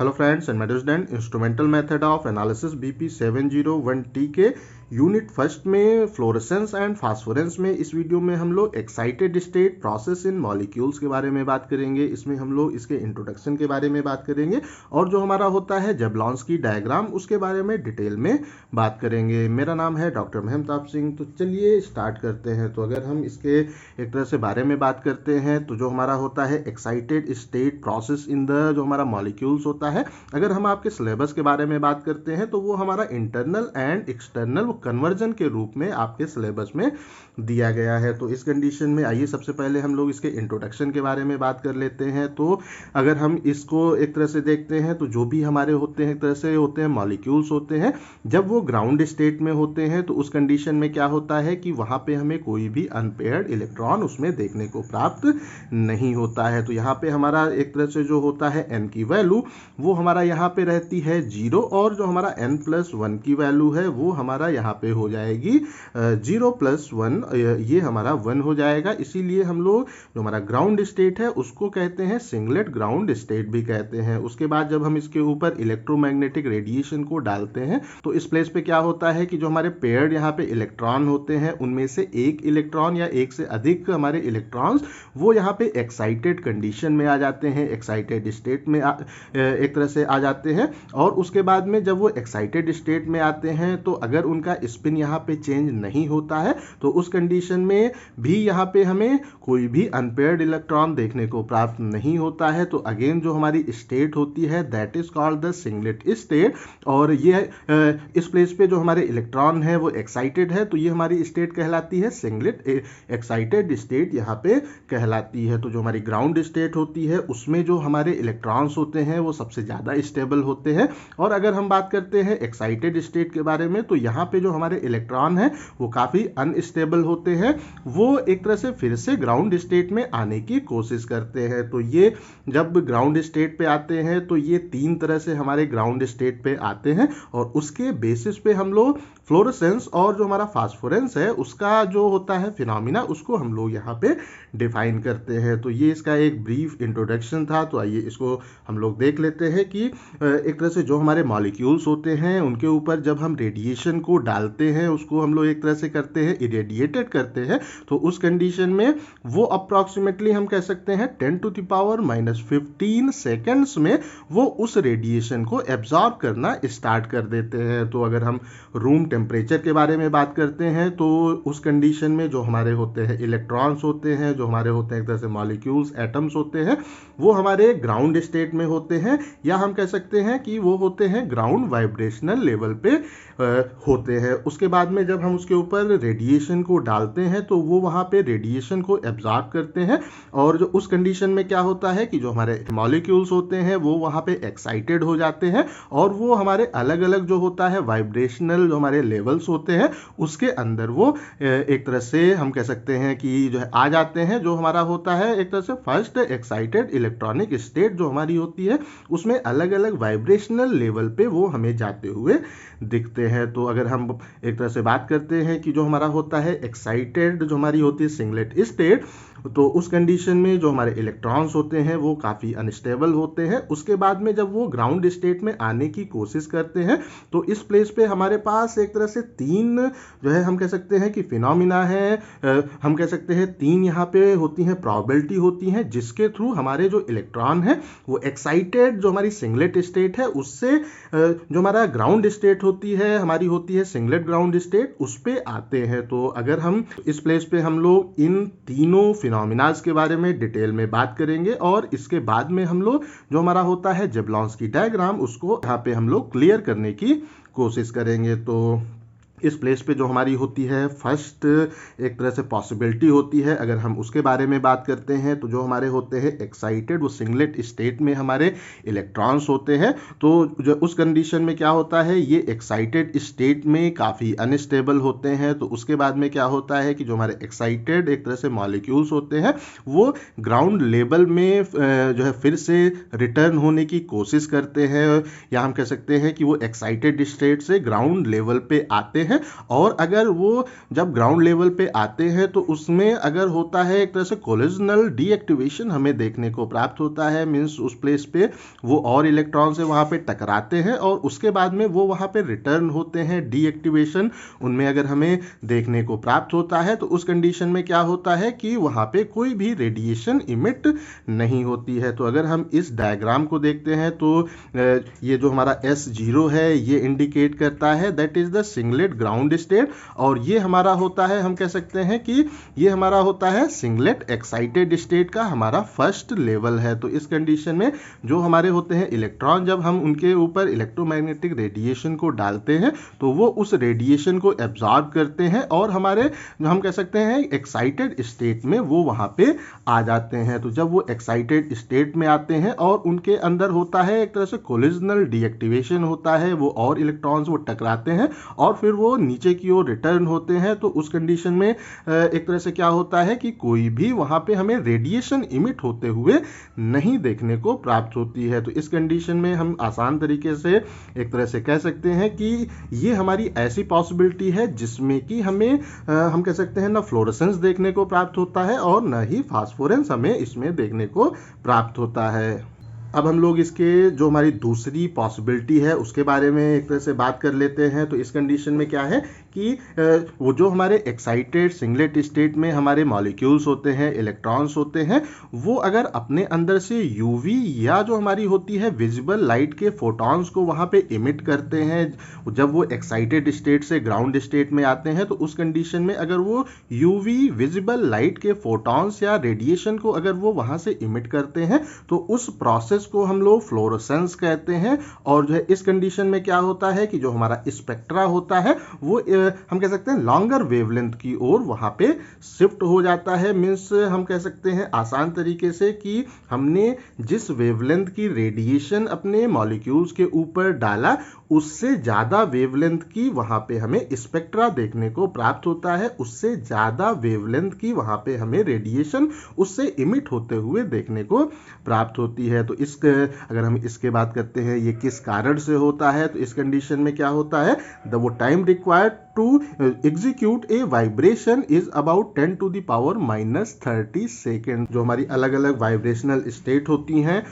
Hello friends and made student, instrumental method of analysis BP 701T के unit first में fluorescence and फास्फोरेंस में इस video में हम लोग excited state process in molecules के बारे में बात करेंगे। इसमें हम लोग इसके इंट्रोडक्शन के बारे में बात करेंगे और जो हमारा होता है जबलॉन्स्की डायग्राम उसके बारे में डिटेल में बात करेंगे। मेरा नाम है डॉक्टर महमताब सिंह। तो चलिए स्टार्ट करते हैं। तो अगर हम इसके एक तरह से बारे में बात करते हैं तो जो हमारा होता है excited state process in the जो हमारा मॉलिक्यूल्स होता है, अगर हम आपके सिलेबस के बारे में बात करते हैं तो वो हमारा इंटरनल एंड एक्सटर्नल कन्वर्जन के रूप में आपके सिलेबस में दिया गया है। तो इस कंडीशन में आइए सबसे पहले हम लोग इसके इंट्रोडक्शन के बारे में बात कर लेते हैं। तो अगर हम इसको एक तरह से देखते हैं तो जो भी हमारे होते हैं एक तरह से होते हैं मॉलिक्यूल्स होते हैं, जब वो ग्राउंड स्टेट में होते हैं तो उस कंडीशन में क्या होता है कि वहां पे हमें कोई भी अनपेयर्ड इलेक्ट्रॉन उसमें देखने को प्राप्त नहीं होता है। तो यहाँ पे हमारा एक तरह से जो होता है n की वैल्यू वो हमारा यहाँ पे रहती है 0 और जो हमारा n+1 की वैल्यू है वो हमारा यहाँ पे हो जाएगी 0+1, ये हमारा 1 हो जाएगा। इसीलिए हम लोग जो हमारा ग्राउंड स्टेट है उसको कहते हैं सिंगलेट ग्राउंड स्टेट भी कहते हैं। उसके बाद जब हम इसके ऊपर इलेक्ट्रोमैग्नेटिक रेडिएशन को डालते हैं तो इस प्लेस पे क्या होता है कि जो हमारे पेयर्ड यहाँ पे इलेक्ट्रॉन होते हैं उनमें से एक इलेक्ट्रॉन या एक से अधिक हमारे इलेक्ट्रॉन्स वो यहाँ पे एक्साइटेड कंडीशन में आ जाते हैं, एक्साइटेड स्टेट में एक तरह से आ जाते हैं। और उसके बाद में जब वो एक्साइटेड स्टेट में आते हैं तो अगर उनका स्पिन यहाँ पे चेंज नहीं होता है तो उस कंडीशन में भी यहाँ पे हमें कोई भी अनपेयर्ड इलेक्ट्रॉन देखने को प्राप्त नहीं होता है। तो अगेन जो हमारी स्टेट होती है that is called the singlet state. और ये इस प्लेस पे जो हमारे इलेक्ट्रॉन है वो एक्साइटेड है तो ये हमारी स्टेट कहलाती है सिंगलेट एक्साइटेड स्टेट यहाँ पे कहलाती है। तो जो हमारी ग्राउंड स्टेट होती है उसमें जो हमारे इलेक्ट्रॉन्स होते हैं वो सबसे ज़्यादा स्टेबल होते हैं। और अगर हम बात करते हैं एक्साइटेड स्टेट के बारे में तो यहाँ पे जो हमारे इलेक्ट्रॉन हैं वो काफ़ी अनस्टेबल होते हैं, वो एक तरह से फिर से ग्राउंड स्टेट में आने की कोशिश करते हैं। तो ये जब ग्राउंड स्टेट पे आते हैं तो ये तीन तरह से हमारे ग्राउंड स्टेट पे आते हैं और उसके बेसिस पे हम लोग फ्लोरेसेंस और जो हमारा फास्फोरेंस है उसका जो होता है फिनोमिना उसको हम लोग यहाँ पे डिफाइन करते हैं। तो ये इसका एक ब्रीफ इंट्रोडक्शन था। तो आइए इसको हम लोग देख लेते हैं कि एक तरह से जो हमारे मॉलिक्यूल्स होते हैं उनके ऊपर जब हम रेडिएशन को डालते हैं उसको हम लोग एक तरह से करते हैं इरेडिएटेड करते हैं। तो उस कंडीशन में वो अप्रॉक्सीमेटली हम कह सकते हैं 10⁻⁻15 सेकेंड्स में वो उस रेडिएशन को एब्जॉर्ब करना स्टार्ट कर देते हैं। तो अगर हम रूम टेम्परेचर के बारे में बात करते हैं तो उस कंडीशन में जो हमारे होते हैं इलेक्ट्रॉन्स होते हैं, जो हमारे होते हैं एक तरह से मॉलिक्यूल्स एटम्स होते हैं वो हमारे ग्राउंड स्टेट में होते हैं, या हम कह सकते हैं कि वो होते हैं ग्राउंड वाइब्रेशनल लेवल पे होते हैं। उसके बाद में जब हम उसके ऊपर रेडिएशन को डालते हैं तो वो वहाँ पे रेडिएशन को एब्जॉर्ब करते हैं और जो उस कंडीशन में क्या होता है कि जो हमारे मॉलिक्यूल्स होते हैं वो वहाँ पे एक्साइटेड हो जाते हैं और वो हमारे अलग अलग जो होता है वाइब्रेशनल जो हमारे लेवल्स होते हैं उसके अंदर वो एक तरह से हम कह सकते हैं कि जो है आ जाते हैं। जो हमारा होता है एक तरह से फर्स्ट एक्साइटेड इलेक्ट्रॉनिक स्टेट जो हमारी होती है उसमें अलग अलग वाइब्रेशनल लेवल पे वो हमें जाते हुए दिखते हैं। तो अगर हम एक तरह से बात करते हैं कि जो हमारा होता है एक्साइटेड जो हमारी होती है सिंगलेट स्टेट, तो उस कंडीशन में जो हमारे इलेक्ट्रॉन्स होते हैं वो काफ़ी अनस्टेबल होते हैं। उसके बाद में जब वो ग्राउंड स्टेट में आने की कोशिश करते हैं तो इस प्लेस पे हमारे पास एक तरह से तीन जो है हम कह सकते हैं कि फिनोमिना है, हम कह सकते हैं तीन यहाँ पे होती हैं प्रोबेबिलिटी होती हैं जिसके थ्रू हमारे जो इलेक्ट्रॉन है वो एक्साइटेड जो हमारी सिंगलेट स्टेट है उससे जो हमारा ग्राउंड स्टेट होती है हमारी होती है सिंगलेट ग्राउंड स्टेट उस पे आते हैं। तो अगर हम इस प्लेस पे हम लोग इन तीनों फिनोमिनाज के बारे में डिटेल में बात करेंगे और इसके बाद में हम लोग जो हमारा होता है जबलॉन्स्की डायग्राम उसको यहाँ पे हम लोग क्लियर करने की कोशिश करेंगे। तो इस प्लेस पे जो हमारी होती है फर्स्ट एक तरह से पॉसिबिलिटी होती है, अगर हम उसके बारे में बात करते हैं तो जो हमारे होते हैं एक्साइटेड वो सिंगलेट स्टेट में हमारे इलेक्ट्रॉन्स होते हैं। तो जो उस कंडीशन में क्या होता है ये एक्साइटेड स्टेट में काफ़ी अनस्टेबल होते हैं। तो उसके बाद में क्या होता है कि जो हमारे एक्साइटेड एक तरह से मॉलिक्यूल्स होते हैं वो ग्राउंड लेवल में जो है फिर से रिटर्न होने की कोशिश करते हैं, या हम कह सकते हैं कि वो एक्साइटेड स्टेट से ग्राउंड लेवल पे आते हैं हैं। और अगर वो जब ग्राउंड लेवल पे आते हैं तो उसमें अगर होता है एक तरह से कोलिजनल डीएक्टिवेशन हमें देखने को प्राप्त होता है। मीन्स उस प्लेस पे वो और इलेक्ट्रॉन से वहाँ पे टकराते हैं और उसके बाद में वो वहाँ पे रिटर्न होते हैं। डीएक्टिवेशन उनमें अगर हमें देखने को प्राप्त होता है तो उस कंडीशन में क्या होता है कि वहाँ पे कोई भी रेडिएशन इमिट नहीं होती है। तो अगर हम इस डायग्राम को देखते हैं तो ये जो हमारा S0 है ये इंडिकेट करता है that is the singlet ground state, और ये हमारा होता है, हम कह सकते हैं कि ये हमारा होता है सिंगलेट एक्साइटेड स्टेट का हमारा फर्स्ट लेवल है। तो इस कंडीशन में जो हमारे होते हैं इलेक्ट्रॉन, जब हम उनके ऊपर इलेक्ट्रोमैग्नेटिक रेडिएशन को डालते हैं तो वो उस रेडिएशन को एब्जॉर्ब करते हैं और हमारे जो हम कह सकते हैं एक्साइटेड स्टेट में वो वहाँ पे आ जाते हैं। तो जब वो एक्साइटेड स्टेट में आते हैं और उनके अंदर होता है एक तरह से कोलिजनल डीएक्टिवेशन होता है, वो और इलेक्ट्रॉन्स वो टकराते हैं और फिर वो नीचे की ओर रिटर्न होते हैं। तो उस कंडीशन में एक तरह से क्या होता है कि कोई भी वहाँ पे हमें रेडिएशन इमिट होते हुए नहीं देखने को प्राप्त होती है। तो इस कंडीशन में हम आसान तरीके से एक तरह से कह सकते हैं कि ये हमारी ऐसी पॉसिबिलिटी है जिसमें कि हमें हम कह सकते हैं ना फ्लोरेसेंस देखने को प्राप्त होता है और न ही फास्फोरेंस हमें इसमें देखने को प्राप्त होता है। अब हम लोग इसके जो हमारी दूसरी पॉसिबिलिटी है उसके बारे में एक तरह से बात कर लेते हैं। तो इस कंडीशन में क्या है कि वो जो हमारे एक्साइटेड सिंगलेट स्टेट में हमारे मॉलिक्यूल्स होते हैं, इलेक्ट्रॉन्स होते हैं, वो अगर अपने अंदर से यूवी या जो हमारी होती है विजिबल लाइट के फोटॉन्स को वहाँ पे इमिट करते हैं। जब वो एक्साइटेड स्टेट से ग्राउंड स्टेट में आते हैं तो उस कंडीशन में अगर वो यूवी विजिबल लाइट के फोटॉन्स या रेडिएशन को अगर वो वहाँ से इमिट करते हैं तो उस प्रोसेस को हम लोग फ्लोरोसेंस कहते हैं। और जो है इस कंडीशन में क्या होता है कि जो हमारा स्पेक्ट्रा होता है वो हम कह सकते हैं लॉन्गर वेवलेंथ की ओर वहां पे शिफ्ट हो जाता है। मीन्स हम कह सकते हैं आसान तरीके से कि हमने जिस वेवलेंथ की रेडिएशन अपने मॉलिक्यूल्स के ऊपर डाला उससे ज़्यादा वेवलेंथ की वहाँ पे हमें स्पेक्ट्रा देखने को प्राप्त होता है, उससे ज़्यादा वेवलेंथ की वहाँ पे हमें रेडिएशन उससे इमिट होते हुए देखने को प्राप्त होती है। तो अगर हम इसके बात करते हैं ये किस कारण से होता है, तो इस कंडीशन में क्या होता है, वो time required to execute a vibration is about 10 to the power -30 second. जो हमारी अलग अलग वाइब्रेशनल स्टेट होती हैं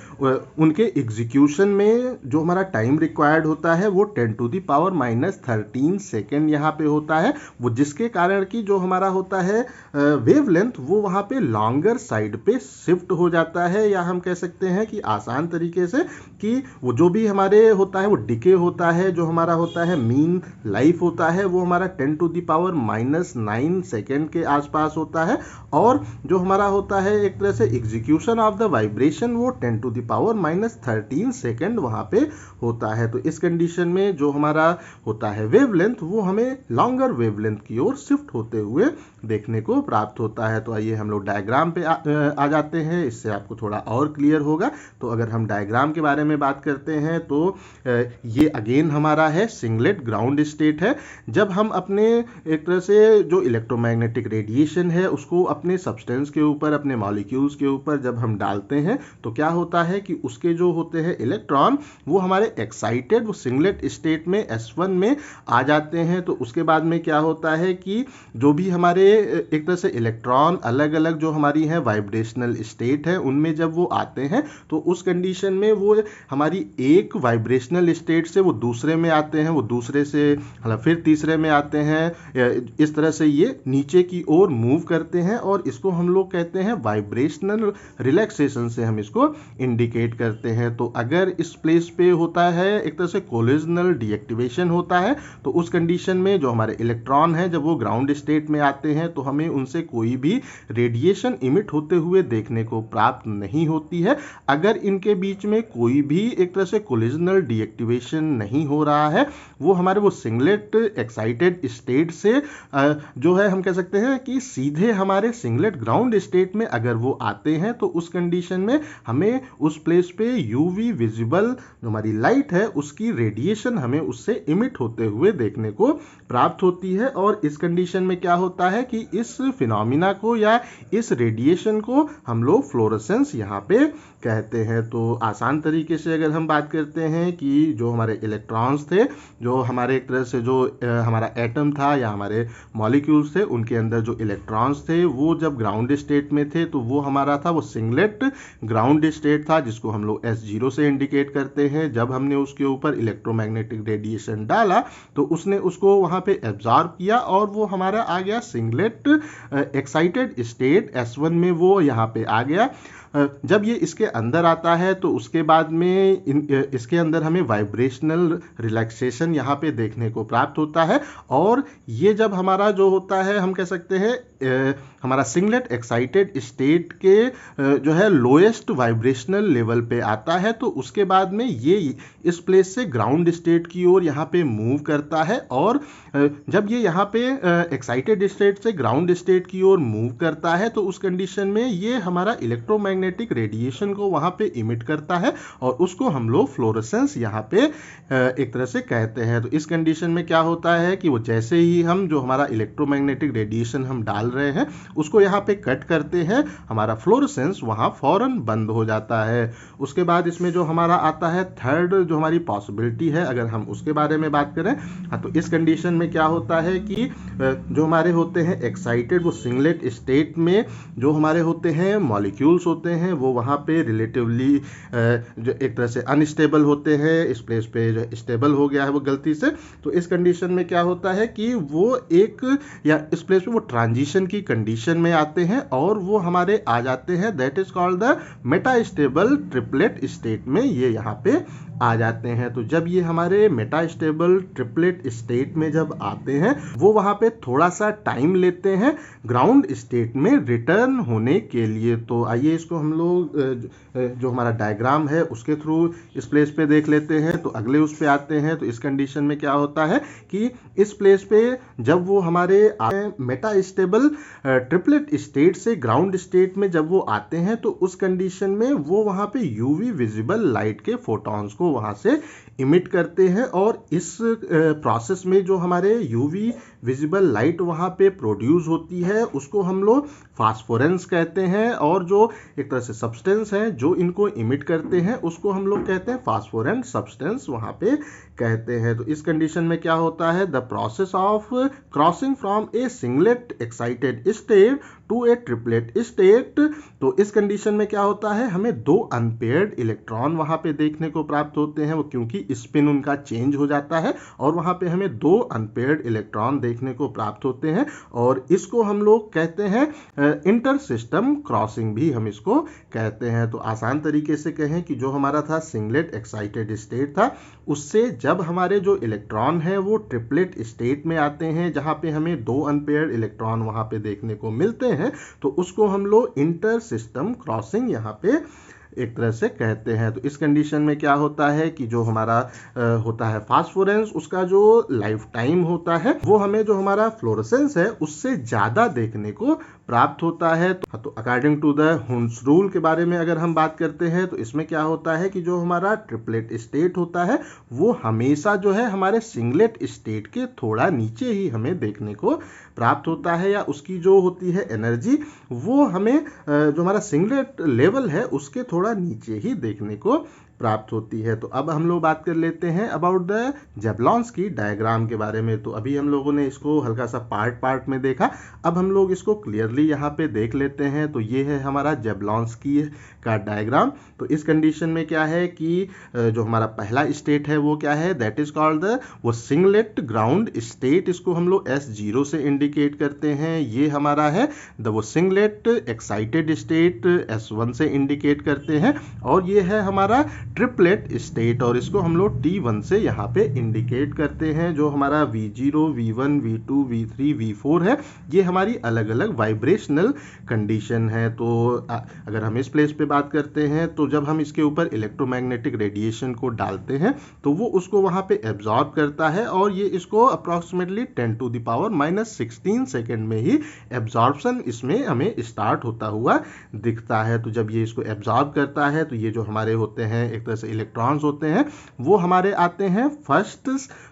उनके एग्जीक्यूशन में जो हमारा टाइम रिक्वायर्ड होता है वो 10 to the power -13 सेकेंड यहाँ पे होता है। वो जिसके कारण कि जो हमारा होता है वेवलेंथ वो वहाँ पे लॉन्गर साइड पे शिफ्ट हो जाता है, या हम कह सकते हैं कि आसान तरीके से कि वो जो भी हमारे होता है वो डिके होता है, जो हमारा होता है मीन लाइफ होता है वो हमारा 10 to the power -9 सेकेंड के आसपास होता है। और जो हमारा होता है एक तरह से एग्जीक्यूशन ऑफ द वाइब्रेशन वो 10 to the power -13 सेकेंड वहाँ पे होता है। तो इस कंडीशन में जो हमारा होता है वेवलेंथ वो हमें लॉन्गर वेवलेंथ की ओर शिफ्ट होते हुए देखने को प्राप्त होता है। तो आइए हम लोग डायग्राम पे आ जाते हैं, इससे आपको थोड़ा और क्लियर होगा। तो अगर हम डायग्राम के बारे में बात करते हैं तो ये अगेन हमारा है सिंगलेट ग्राउंड स्टेट है। जब हम अपने एक तरह से जो इलेक्ट्रोमैग्नेटिक रेडिएशन है उसको अपने सब्सटेंस के ऊपर, अपने मॉलिक्यूल्स के ऊपर जब हम डालते हैं तो क्या होता है कि उसके जो होते हैं इलेक्ट्रॉन वो हमारे एक्साइटेड वो सिंगलेट स्टेट में S1 में आ जाते हैं। तो उसके बाद में क्या होता है कि जो भी हमारे एक तरह से इलेक्ट्रॉन अलग अलग जो हमारी है वाइब्रेशनल स्टेट है उनमें जब वो आते हैं तो उस कंडीशन में वो हमारी एक वाइब्रेशनल स्टेट से वो दूसरे में आते हैं, वो दूसरे से फिर तीसरे में आते हैं। इस तरह से ये नीचे की ओर मूव करते हैं और इसको हम लोग कहते हैं वाइब्रेशनल रिलैक्सेशन से हम इसको इंडिकेट करते हैं। तो अगर इस प्लेस पे होता है एक तरह से कोलिजनल डीएक्टिवेशन होता है तो उस कंडीशन में जो हमारे इलेक्ट्रॉन है जब वो ग्राउंड स्टेट में आते हैं तो हमें उनसे कोई भी रेडिएशन इमिट होते हुए देखने को प्राप्त नहीं होती है। अगर इनके बीच में कोई भी एक तरह से कोलिजनल डीएक्टिवेशन नहीं हो रहा है, वो हमारे वो सिंगलेट एक्साइटेड स्टेट से जो है हम कह सकते हैं कि सीधे हमारे सिंगलेट ग्राउंड स्टेट में अगर वो आते हैं तो उस कंडीशन में हमें उस प्लेस पे यूवी विजिबल जो हमारी लाइट है उसकी रेडिएशन हमें उससे इमिट होते हुए देखने को प्राप्त होती है। और इस कंडीशन में क्या होता है कि इस फिनोमिना को या इस रेडिएशन को हम लोग फ्लोरेसेंस यहाँ पे कहते हैं। तो आसान तरीके से अगर हम बात करते हैं कि जो हमारे इलेक्ट्रॉन्स थे, जो हमारे एक तरह से जो हमारा एटम था या हमारे मॉलिक्यूल्स थे, उनके अंदर जो इलेक्ट्रॉन्स थे वो जब ग्राउंड स्टेट में थे तो वो हमारा था वो सिंगलेट ग्राउंड स्टेट था, जिसको हम लोग S0 से इंडिकेट करते हैं। जब हमने उसके ऊपर इलेक्ट्रोमैग्नेटिक रेडिएशन डाला तो उसने उसको वहाँ पे एब्जॉर्ब किया और वो हमारा आ गया सिंगलेट एक्साइटेड स्टेट S1 में, वो यहाँ पे आ गया। जब ये इसके अंदर आता है तो उसके बाद में इसके अंदर हमें वाइब्रेशनल रिलैक्सेशन यहाँ पे देखने को प्राप्त होता है। और ये जब हमारा जो होता है, हम कह सकते हैं हमारा सिंगलेट एक्साइटेड स्टेट के जो है लोएस्ट वाइब्रेशनल लेवल पे आता है, तो उसके बाद में ये इस प्लेस से ग्राउंड स्टेट की ओर यहाँ पे मूव करता है। और जब ये यहाँ पे एक्साइटेड स्टेट से ग्राउंड स्टेट की ओर मूव करता है तो उस कंडीशन में ये हमारा इलेक्ट्रोमैग्नेटिक रेडिएशन को वहाँ पे इमिट करता है और उसको हम लोग फ्लोरेसेंस यहाँ पे एक तरह से कहते हैं। तो इस कंडीशन में क्या होता है कि वो जैसे ही हम जो हमारा इलेक्ट्रोमैग्नेटिक रेडिएशन हम डाल रहे हैं उसको यहाँ पे कट करते हैं, हमारा फ्लोरेसेंस वहाँ फौरन बंद हो जाता है। उसके बाद इसमें जो हमारा आता है थर्ड जो हमारी पॉसिबिलिटी है, अगर हम उसके बारे में बात करें, हाँ, तो इस कंडीशन में क्या होता है कि जो हमारे होते हैं एक्साइटेड वो सिंगलेट स्टेट में जो हमारे होते हैं मॉलिक्यूल्स होते हैं वो वहाँ पे रिलेटिवली जो एक तरह से अनस्टेबल होते हैं। इस प्लेस पे जो स्टेबल हो गया है वो गलती से, तो इस कंडीशन में क्या होता है कि वो एक या इस प्लेस पे वो ट्रांजिशन की कंडीशन में आते हैं और वो हमारे आ जाते हैं, that is called the metastable triplet state में ये यहाँ पे आ जाते हैं। तो जब ये हमारे मेटास्टेबल ट्रिपलेट स्टेट में जब आते हैं वो वहाँ पे थोड़ा सा टाइम लेते हैं ग्राउंड स्टेट में रिटर्न होने के लिए। तो आइए इसको हम लोग जो हमारा डायग्राम है उसके थ्रू इस प्लेस पे देख लेते हैं। तो अगले उस पे आते हैं। तो इस कंडीशन में क्या होता है कि इस प्लेस पे जब वो हमारे मेटास्टेबल ट्रिपलेट स्टेट से ग्राउंड स्टेट में जब वो आते हैं तो उस कंडीशन में वो वहाँ पे यूवी विजिबल लाइट के फोटॉन्स को वहाँ से इमिट करते हैं और इस प्रोसेस में जो हमारे यूवी विजिबल लाइट वहाँ पे प्रोड्यूस होती है उसको हम लोग फास्फोरेंस कहते हैं। और जो एक तरह से सब्सटेंस है जो इनको इमिट करते हैं उसको हम लोग कहते हैं फास्फोरेंट सब्सटेंस वहाँ पे कहते हैं। तो इस कंडीशन में क्या होता है, the process of crossing from a singlet excited state to a triplet state. तो इस कंडीशन में क्या होता है, हमें दो अनपेयर्ड इलेक्ट्रॉन वहाँ पे देखने को प्राप्त होते हैं, वो क्योंकि स्पिन उनका चेंज हो जाता है और वहाँ पे हमें दो अनपेयर्ड इलेक्ट्रॉन देखने को प्राप्त होते हैं और इसको हम लोग कहते हैं इंटर सिस्टम क्रॉसिंग भी हम इसको कहते हैं। तो आसान तरीके से कहें कि जो हमारा था सिंगलेट एक्साइटेड स्टेट था, उससे जब हमारे जो इलेक्ट्रॉन है वो ट्रिपलेट स्टेट में आते हैं जहाँ पे हमें दो अनपेयर्ड इलेक्ट्रॉन वहाँ पे देखने को मिलते हैं, तो उसको हम लोग इंटर सिस्टम क्रॉसिंग यहाँ पे एक तरह से कहते हैं। तो इस कंडीशन में क्या होता है कि जो हमारा होता है फास्फोरेंस, उसका जो लाइफ टाइम होता है वो हमें जो हमारा फ्लोरेसेंस है उससे ज़्यादा देखने को प्राप्त होता है। तो according to the Hund's rule के बारे में अगर हम बात करते हैं तो इसमें क्या होता है कि जो हमारा ट्रिपलेट स्टेट होता है वो हमेशा जो है हमारे सिंगलेट स्टेट के थोड़ा नीचे ही हमें देखने को प्राप्त होता है, या उसकी जो होती है एनर्जी वो हमें जो हमारा सिंगलेट लेवल है उसके थोड़ा नीचे ही देखने को प्राप्त होती है। तो अब हम लोग बात कर लेते हैं अबाउट द जेबलॉन्स्की डायग्राम के बारे में। तो अभी हम लोगों ने इसको हल्का सा पार्ट में देखा, अब हम लोग इसको क्लियरली यहाँ पे देख लेते हैं। तो ये है हमारा जेबलॉन्स्की का डायग्राम। तो इस कंडीशन में क्या है कि जो हमारा पहला स्टेट है वो क्या है, दैट इज कॉल्ड द वो सिंगलेट ग्राउंड स्टेट, इसको हम लोग S0 से इंडिकेट करते हैं। ये हमारा है द वो सिंगलेट एक्साइटेड स्टेट S1 से इंडिकेट करते हैं। और ये है हमारा ट्रिपलेट स्टेट और इसको हम लोग T1 से यहाँ पे इंडिकेट करते हैं। जो हमारा V0, V1, V2, V3, V4 है, ये हमारी अलग अलग वाइब्रेशनल कंडीशन है। तो अगर हम इस प्लेस पे बात करते हैं तो जब हम इसके ऊपर इलेक्ट्रोमैग्नेटिक रेडिएशन को डालते हैं तो वो उसको वहाँ पे एब्जॉर्ब करता है और ये इसको अप्रॉक्सीमेटली 10⁻⁻16 सेकेंड में ही एब्जॉर्प्शन इसमें हमें स्टार्ट होता हुआ दिखता है। तो जब ये इसको एब्जॉर्ब करता है तो ये जो हमारे होते हैं एक तरह से इलेक्ट्रॉन्स होते हैं वो हमारे आते हैं फर्स्ट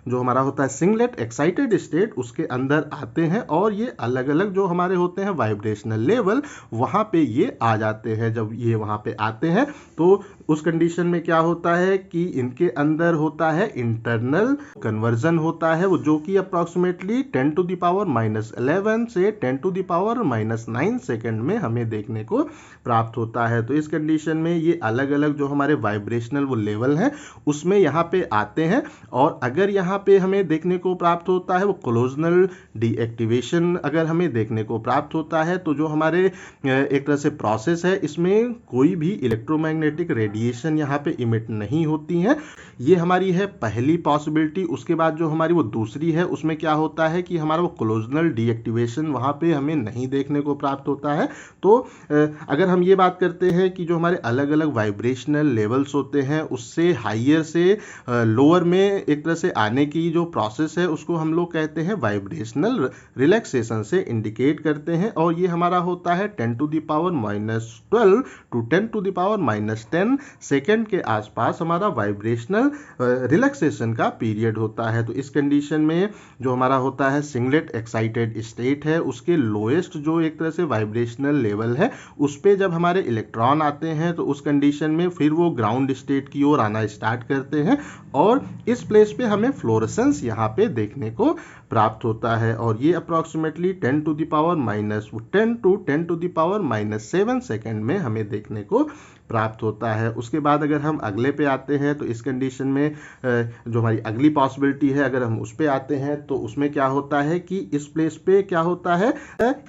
जो हमारा होता है सिंगलेट एक्साइटेड स्टेट उसके अंदर आते हैं और ये अलग अलग जो हमारे होते हैं वाइब्रेशनल लेवल वहाँ पे ये आ जाते हैं। जब ये वहाँ पे आते हैं तो उस कंडीशन में क्या होता है कि इनके अंदर होता है इंटरनल कन्वर्जन होता है वो जो कि अप्रॉक्सीमेटली 10 टू द पावर -11 से 10 टू द पावर -9 सेकेंड में हमें देखने को प्राप्त होता है। तो इस कंडीशन में ये अलग अलग जो हमारे वाइब्रेशनल वो लेवल हैं उसमें यहाँ पे आते हैं और अगर यहाँ पे हमें देखने को प्राप्त होता है वो कोलोजनल डीएक्टिवेशन अगर हमें देखने को प्राप्त होता है तो जो हमारे एक तरह से प्रोसेस है इसमें कोई भी इलेक्ट्रोमैग्नेटिक रेडिएशन यहाँ पे इमिट नहीं होती है। ये हमारी है पहली पॉसिबिलिटी। उसके बाद जो हमारी वो दूसरी है उसमें क्या होता है कि हमारा वो कोलोजनल डीएक्टिवेशन वहाँ पे हमें नहीं देखने को प्राप्त होता है। तो अगर हम ये बात करते हैं कि जो हमारे अलग अलग वाइब्रेशनल लेवल्स होते हैं उससे हाइयर से लोअर में एक तरह से आने की जो प्रोसेस है उसको हम लोग कहते हैं वाइब्रेशनल रिलैक्सेशन से इंडिकेट करते हैं और ये हमारा होता है 10 to the power -12 to 10 to the power -10 second के आसपास हमारा वाइब्रेशनल रिलैक्सेशन का पीरियड होता है। तो इस कंडीशन में जो हमारा होता है सिंगलेट एक्साइटेड स्टेट है उसके लोएस्ट जो एक तरह से वाइब्रेशनल लेवल है उस पे जब हमारे इलेक्ट्रॉन आते हैं तो उस कंडीशन में फिर वो ग्राउंड स्टेट की ओर आना स्टार्ट करते हैं और इस प्लेस पे हमें फ्लोरेसेंस यहाँ पे देखने को प्राप्त होता है और ये approximately 10 to the power -10 to 10 to the power -7 second में हमें देखने को प्राप्त होता है। उसके बाद अगर हम अगले पे आते हैं तो इस कंडीशन में जो हमारी अगली पॉसिबिलिटी है अगर हम उस पे आते हैं तो उसमें क्या होता है कि इस प्लेस पे क्या होता है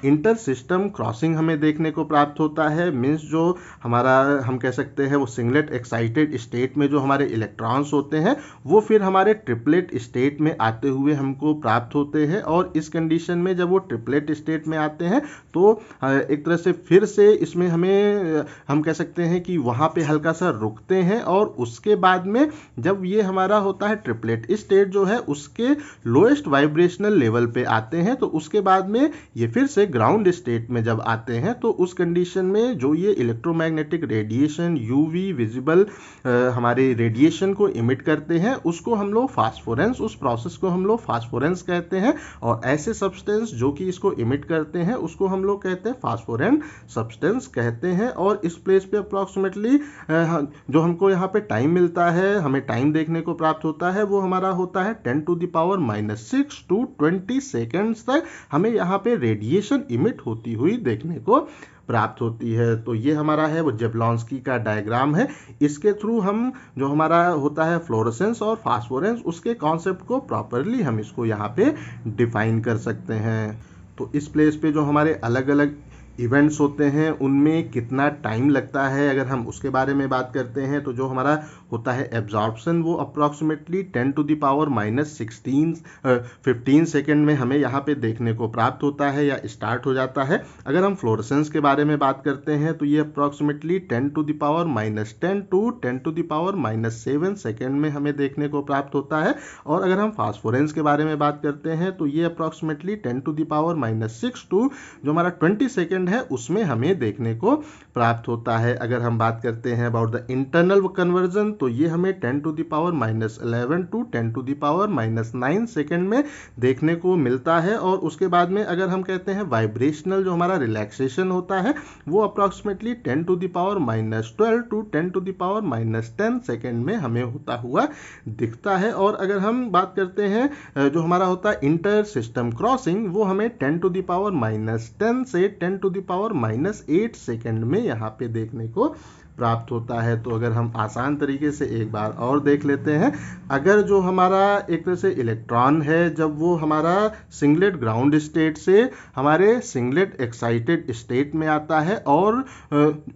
इंटर सिस्टम क्रॉसिंग हमें देखने को प्राप्त होता है। मीन्स जो हमारा हम कह सकते हैं वो सिंगलेट एक्साइटेड स्टेट में जो हमारे इलेक्ट्रॉन्स होते हैं वो फिर हमारे ट्रिपलेट स्टेट में आते हुए हमको प्राप्त होते हैं और इस कंडीशन में जब वो ट्रिपलेट स्टेट में आते हैं तो एक तरह से फिर से इसमें हमें हम कह सकते हैं कि वहाँ पे हल्का सा रुकते हैं और उसके बाद में जब ये हमारा होता है ट्रिपलेट स्टेट जो है उसके लोएस्ट वाइब्रेशनल लेवल पे आते हैं तो उसके बाद में ये फिर से ग्राउंड स्टेट में जब आते हैं तो उस कंडीशन में जो ये इलेक्ट्रोमैग्नेटिक रेडिएशन यूवी विजिबल हमारे रेडिएशन को इमिट करते हैं उसको हम लोग फास्फोरेंस उस प्रोसेस को हम लोग फास्फोरेंस कहते हैं और ऐसे सब्सटेंस जो कि इसको इमिट करते हैं उसको हम लोग कहते हैं फास्फोरेंट सब्सटेंस कहते हैं। और इस प्लेस पे अप्रॉक्सीमेटली जो हमको यहाँ पे टाइम मिलता है हमें टाइम देखने को प्राप्त होता है वो हमारा होता है 10 to the power -6 to 20 seconds तक हमें यहाँ पे रेडिएशन इमिट होती हुई देखने को प्राप्त होती है। तो ये हमारा है वो जेवलॉन्स्की का डायग्राम है। इसके थ्रू हम जो हमारा होता है फ्लोरेसेंस और फास्फोरेंस उसके कॉन्सेप्ट को प्रॉपरली हम इसको यहाँ पे डिफाइन कर सकते हैं। तो इस प्लेस पे जो हमारे अलग अलग इवेंट्स होते हैं उनमें कितना टाइम लगता है अगर हम उसके बारे में बात करते हैं तो जो हमारा होता है एब्जॉर्प्शन वो approximately 10 to the power -15 second में हमें यहाँ पे देखने को प्राप्त होता है या स्टार्ट हो जाता है। अगर हम फ्लोरेसेंस के बारे में बात करते हैं तो ये approximately 10 to the power -10 to 10 to the power -7 second में हमें देखने को प्राप्त होता है। और अगर हम फास्फोरेंस के बारे में बात करते हैं तो ये approximately 10 to the power -6 to जो हमारा 20 सेकेंड है उसमें हमें देखने को प्राप्त होता है। अगर हम बात करते हैं अबाउट द इंटरनल कन्वर्जन तो ये हमें 10 to the power -11 to 10 to the power -9 second में देखने को मिलता है। और उसके बाद में अगर हम कहते हैं वाइब्रेशनल जो हमारा रिलैक्सेशन होता है वो approximately 10 to the power -12 to 10 to the power -10 second में हमें होता हुआ दिखता है। और अगर हम बात करते हैं जो हमारा होता है इंटर सिस्टम क्रॉसिंग वो हमें 10 टू द पावर -10 से 10 टू द पावर -8 सेकेंड में यहाँ पे देखने को प्राप्त होता है। तो अगर हम आसान तरीके से एक बार और देख लेते हैं, अगर जो हमारा एक तरह से इलेक्ट्रॉन है जब वो हमारा सिंगलेट ग्राउंड स्टेट से हमारे सिंगलेट एक्साइटेड स्टेट में आता है और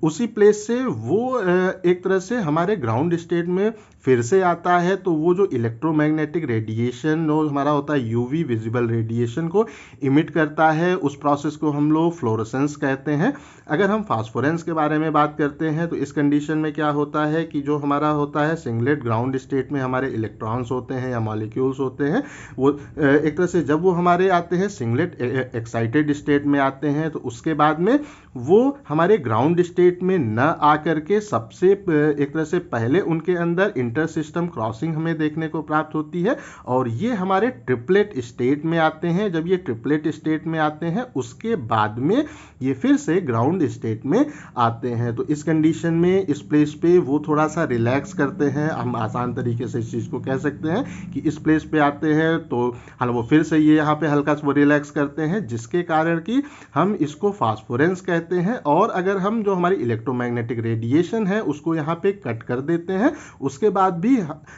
उसी प्लेस से वो एक तरह से हमारे ग्राउंड स्टेट में फिर से आता है तो वो जो इलेक्ट्रोमैग्नेटिक रेडिएशन जो हमारा होता है यूवी विजिबल रेडिएशन को इमिट करता है, उस प्रोसेस को हम लोग फ्लोरेसेंस कहते हैं। अगर हम फास्फोरेंस के बारे में बात करते हैं तो इस कंडीशन में क्या होता है कि जो हमारा होता है सिंगलेट ग्राउंड स्टेट में हमारे इलेक्ट्रॉन्स होते हैं या मॉलिक्यूल्स होते हैं, वो एक तरह से जब वो हमारे आते हैं सिंगलेट एक्साइटेड स्टेट में आते हैं तो उसके बाद में वो हमारे ग्राउंड स्टेट में न आकर के सबसे एक तरह से पहले उनके अंदर इंटर सिस्टम क्रॉसिंग हमें देखने को प्राप्त होती है और ये हमारे ट्रिपलेट स्टेट में आते हैं। जब ये ट्रिपलेट स्टेट में आते हैं उसके बाद में ये फिर से ग्राउंड स्टेट में आते हैं। तो इस कंडीशन में इस प्लेस पे वो थोड़ा सा रिलैक्स करते हैं, हम आसान तरीके से इस चीज़ को कह सकते हैं कि इस प्लेस पे आते हैं तो वो फिर से ये यहाँ पे हल्का सा वो रिलैक्स करते हैं, जिसके कारण कि हम इसको फास्फोरेंस कहते हैं। और अगर हम जो हमारी इलेक्ट्रोमैग्नेटिक रेडिएशन है उसको यहाँ पे कट कर देते हैं, उसके बाद भी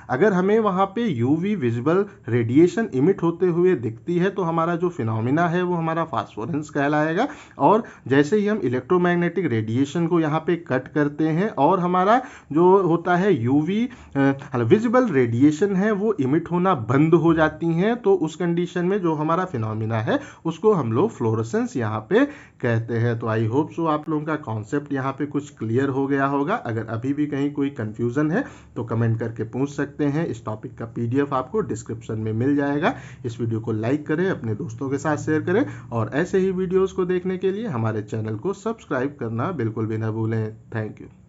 अगर हमें वहाँ पे यूवी विजिबल रेडिएशन इमिट होते हुए दिखती है तो हमारा जो फिनोमिना है वो हमारा फास्फोरेंस कहलाएगा। और जैसे ही हम इलेक्ट्रोमैग्नेटिक रेडिएशन को यहाँ पे कट करते हैं और हमारा जो होता है यूवी विजिबल रेडिएशन है वो इमिट होना बंद हो जाती हैं, तो उस कंडीशन में जो हमारा फिनोमिना है उसको हम लोग फ्लोरेसेंस यहाँ पे कहते हैं। तो आई होप सो आप लोगों का कॉन्सेप्ट यहाँ पे कुछ क्लियर हो गया होगा। अगर अभी भी कहीं कोई कंफ्यूजन है तो कमेंट करके पूछ सकते हैं। इस टॉपिक का PDF आपको डिस्क्रिप्शन में मिल जाएगा। इस वीडियो को लाइक करें, अपने दोस्तों के साथ शेयर करें और ऐसे ही वीडियोस को देखने के लिए हमारे चैनल को सब्सक्राइब करना बिल्कुल भी ना भूलें। Thank you.